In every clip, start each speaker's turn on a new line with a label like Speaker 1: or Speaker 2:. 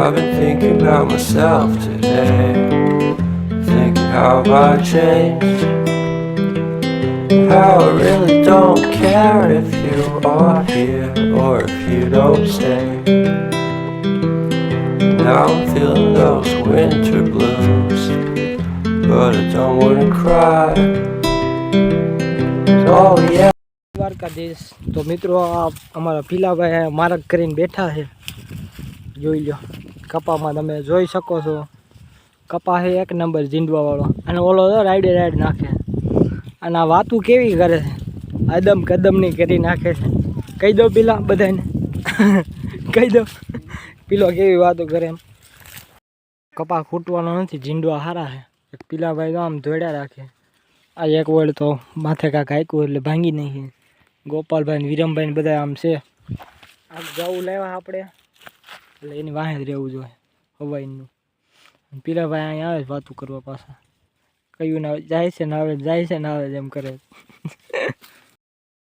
Speaker 1: I've been thinking about myself today, thinking how I changed, how I really don't care if you are here or if you don't stay. Now I'm feeling those winter blues, but I don't wanna cry. Oh yeah.
Speaker 2: Dwarkadhish. તો મિત્રો અમારા પીલાભાઈ mark કરીને બેઠા છે, જોઈ લો. કપામાં તમે જોઈ શકો છો, કપા છે એક નંબર ઝીંડવા વાળો. અને ઓલો તો રાઈડે રાઈડ નાખે. અને આ વાતું કેવી કરે છે, આદમ કદમની કરી નાખે છે. કહી દો પીલા બધાને, કહી દો પીલો કેવી વાતો કરે એમ. કપા ખૂટવાનો નથી, ઝીંડવા સારા છે. પીલાભાઈ તો આમ ધોડ્યા રાખે. આ એક વડ તો માથે કાંક હાંક્યું એટલે ભાંગી નહીં. ગોપાલભાઈ વિરમભાઈ બધા આમ છે. આ જવું લેવા આપણે એટલે એની વાહે જ રહેવું જોઈએ હવાઈનું. પીલાભાઈ અહીંયા આવે વાતું કરવા પાછા. કયું ના જાય છે ને આવે, જાય છે ને આવે એમ કરે.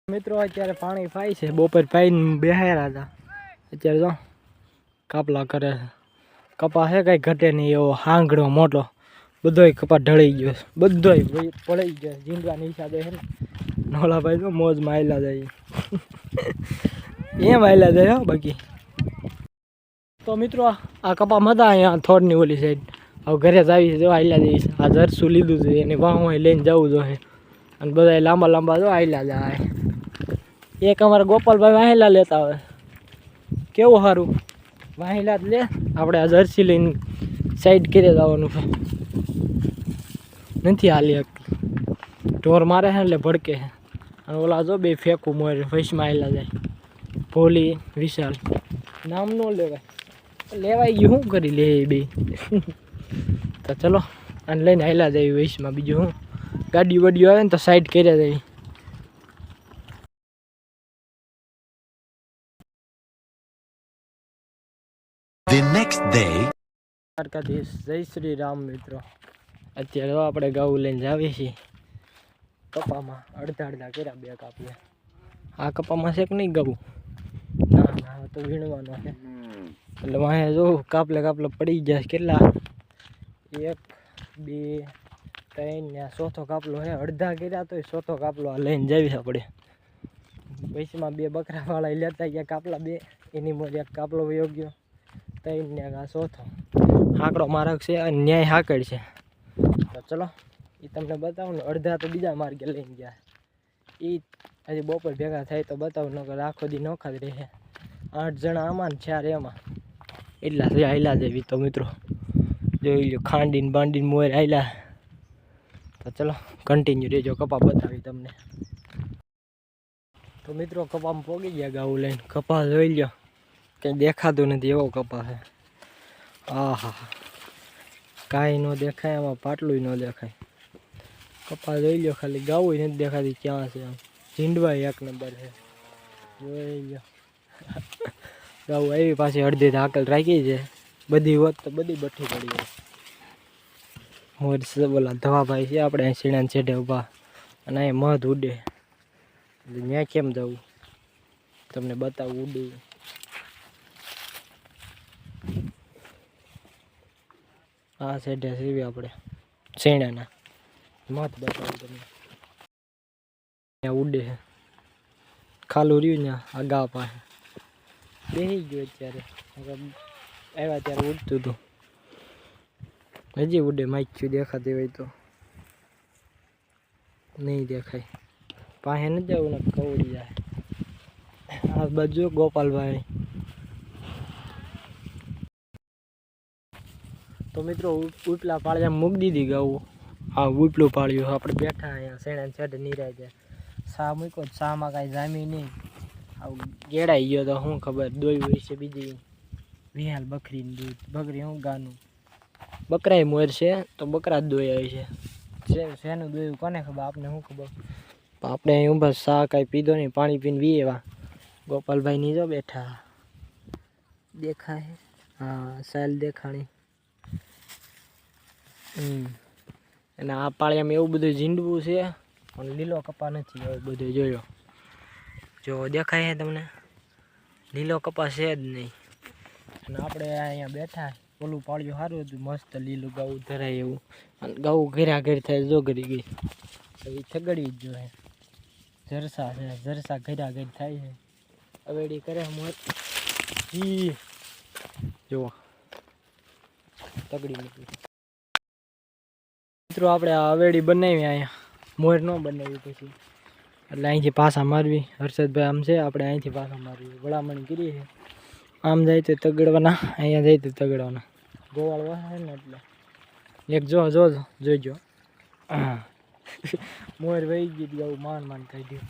Speaker 2: મિત્રો અત્યારે પાણી પાય છે, બપોર પાઈને બેહાર્યા હતા. અત્યારે જો કાપલા કરે છે. કપા છે કાંઈ ઘટે નહીં એવો હાંગડો મોટો, બધોય કપા ઢળી ગયો છે, બધોય પડી ગયો. ઝીંડવાની હિસાબે છે ને નોલાભાઈ તો મોજમાં આયલા જાય એમ આયલા જાય હો. બાકી તો મિત્રો આ કપા મતા અહીંયા થોડની ઓલી સાઈડ હવે ઘરે જ આવી છે, જો આયલા જઈશ. આ જરસું લીધું છે એને વાહ લઈને જવું જોઈએ. અને બધા લાંબા લાંબા જો આયલા જાય. એક અમારા ગોપાલભાઈ વાહેલા લેતા હોય, કેવું સારું વાહેલા જ લે. આપણે આ જર્સી લઈને સાઈડ કરી જવાનું છે, નથી હાલી એક ઢોર મારે છે એટલે ભડકે છે. અને ઓલા જો બે ફેંકું મોર વૈશમાં આવેલા જાય, ભોલી વિશાલ નામ ન લેવાય, લેવાય ગયું શું કરી લે બે. તો ચલો અને લઈને આવેલા જાય વૈશમાં. બીજું શું, ગાડી વાડીઓ આવે ને તો સાઈડ કર્યા જાય.
Speaker 3: The next day.
Speaker 2: દ્વારકાધીશ, જય શ્રી રામ. મિત્રો અત્યારે તો આપણે ઘઉં લઈને જાવીએ છીએ કપામાં. અડધા અડધા કર્યા, બે કાપીએ. આ કપામાં છે કે નહીં ઘઉં? ના ના, તો વીણવાનો છે. એટલે વાંહે જો કાપલે કાપલે પડી ગયા. કેટલા? 1 2 3 ને ચોથો કાપલો છે. અડધા કર્યા તો ચોથો કાપલો આ લઈને જાવી આપણે. પૈસામાં 2 બકરાવાળા લેતા ગયા કાપલા 2, એની મોજ એક કાપલો વયો ગયો. 3 ને આ ચોથો હાંકડો માર્ગ છે અને ન્યાય હાંકડ છે. તો ચલો એ તમને બતાવું ને. અડધા તો બીજા માર્ગે લઈને ગયા, એ હજી બપોર ભેગા થાય તો બતાવું. નકર આખો દી નોખા જ રહે. 8 જણા આમાં ને 4 એમાં, એટલા છે આયલા જેવી. તો મિત્રો જોઈ લો, ખાંડીને બાંડીને મોર આયલા. તો ચલો કન્ટિન્યુ રહેજો, કપા બતાવી તમને. તો મિત્રો કપામાં પોગી ગયા ગાવું લઈને. કપા જોઈ લો, કંઈ દેખાતું નથી એવો કપા છે. હા હા, કાંઈ ન દેખાય એમાં, પાટલું ન દેખાય. કપા જોઈ લો, ખાલી ગાવું નથી દેખાતી ક્યાં છે. આમ ઝીંડવાય એક નંબર છે, જોઈ લો. ગાવું આવી પાછી અડધી ધાકલ રાખી છે. બધી હોત તો બધી બઠ્ઠી પડી હોય. મોર બોલા ધવાભાઈ છે આપણે અહીં સીણાને છેડે ઊભા, અને અહીં મધ ઉડે. એટલે ત્યાં કેમ જવું તમને બતાવું. ઉડે આ સાઈડે સીવી આપણે શેણાના મત બતાવું તમને. ત્યાં ઉડે છે, ખાલું રહ્યું ને આ ગા પાસે બેસી ગયો. અત્યારે આવ્યા ત્યારે ઉડતું હતું, હજી ઉડે. માખ્યું દેખાતી હોય તો, નહીં દેખાય. પાસે નથી જવું ને કવડી જાય. આ બાજુ ગોપાલભાઈ. તો મિત્રો ઉપલા પાળિયા મૂકી દીધી ગાવું. હા, ઉપલું પાળ્યું આપણે બેઠા અહીંયા શેણા છેડે નિરાય જાય. સા મૂક્યો, સામાં કાંઈ જામી નહીં. આવું ગેડાઈ ગયો તો શું ખબર દોઈ હોય છે બીજી વિહાલ બકરીનું દૂધ. બકરી શું ગાનું, બકરાય મોર છે તો બકરા જ દોઈ આવે છે. શેનું દોયું કોને ખબર, આપને શું ખબર. આપણે અહીં ઊભા સા કાંઈ પીધો નહીં, પાણી પીને વી એવા. ગોપાલભાઈ ની જો બેઠા દેખાય. હા, સાલ દેખાણી. અને આ પાળિયામાં એવું બધું ઝીંડવું છે પણ લીલો કપા નથી. એવું બધું જોયો, જો દેખાય છે તમને, લીલો કપા છે જ નહીં. અને આપણે અહીંયા બેઠા ઓલું પાળ્યું સારું હતું મસ્ત લીલું ગાવું ધરાય એવું અને ગાવું ઘેરા ઘેર થાય જો કરી ગઈ એ થગડવી જ જોઈએ જરસા છે જરસા ઘેરા ઘેર થાય છે અવેડી કરે મોર ઈ જુઓ તગડી નીકળી મિત્રો આપણે આ અવેડી બનાવી અહીંયા મોર ન બનાવી પછી એટલે અહીંથી પાછા મારવી હર્ષદભાઈ આમ છે આપણે અહીંથી પાછા મારવી વળામણી કરી છે આમ જાય તો તગડવાના અહીંયા જાય તો તગડવાના ગોવાળ વાહે ને એટલે એક જોઈજો હા મોર વહી ગઈ આવું માન કાઢ્યું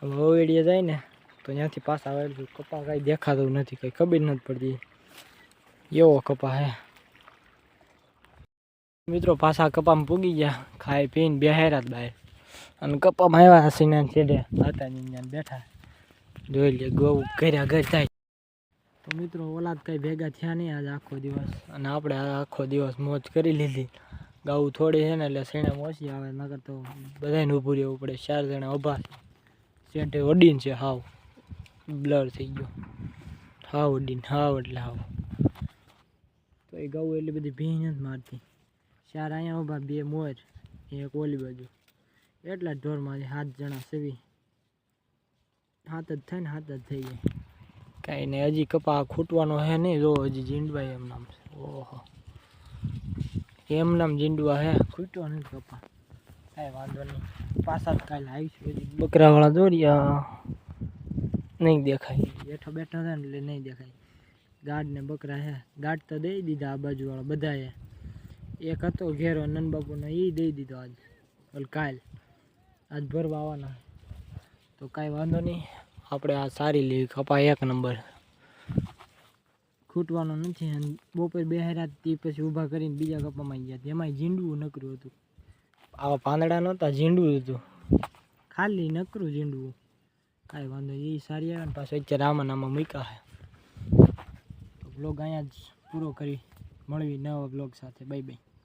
Speaker 2: હવે અવેડીએ જાય ને તો ત્યાંથી પાછા આવેલું કપા કાંઈ દેખાતું નથી કંઈ ખબર નથી પડતી એવો કપા હે મિત્રો પાછા કપામાં પૂગી ગયા ખાઈ પીને બેહાર્યા જ બહાર અને કપામાં આવ્યા હસીને છેડે હતા ને બેઠા જોઈ લે ગૌ ઘર્યા ઘર થાય તો મિત્રો ઓલાદ કંઈ ભેગા થયા નહીં આજે આખો દિવસ અને આપણે આખો દિવસ મોજ કરી લીધી ગાઉ થોડી છે ને એટલે શેણે ઓછી આવે નકર તો બધાને ઊભું રહેવું પડે 4 જણા ઊભા છે શેઠે વડીને છે હાવ બ્લર થઈ ગયો હાવ વડીને હાવ એટલે હાવ તો એ ગાઉ એટલી બધી ભીં નથી મારતી 4 અહીંયા ઊભા 2 મોર એક ઓલી બાજુ એટલા જ ઢોરમાંથી 7 જણા સેવી 7 જ થાય ને 7 જ થઈ જાય કાંઈ નહીં હજી કપા ખૂટવાનો હે નહીં જો હજી જીંડવાય એમ નામ છે ઓહો એમ નામ જીંડવા હે ખૂટ્યો નથી કપા કાંઈ વાંધો નહીં પાછા જ કાલે આવીશું હજી બકરાવાળા દોર્યા નહીં દેખાય બેઠો બેઠો થાય ને એટલે નહીં દેખાય ગાઢ ને બકરા હે ગાઢ તો દઈ દીધા આ બાજુવાળા બધાએ એક હતો ઘેરો નનબાપુનો એ દઈ દીધો આજ કાલ આજ ભરવા આવવાના તો કાંઈ વાંધો નહીં આપણે આ સારી લેવી કપા 1 નંબર ખૂટવાનો નથી અને બપોર બેહાર્યા તે પછી ઊભા કરીને બીજા કપામાં ગયા એમાંય ઝીંડવું નકરું હતું આવા પાંદડા નહોતા ઝીંડવું હતું ખાલી નકરું ઝીંડવું કાંઈ વાંધો એ સારી આવે ને પાછું અત્યારે આમાં મૂક્યા છે તો બ્લોગ અહીંયા જ પૂરો કરી મળવી નવા બ્લોગ સાથે બાય બાય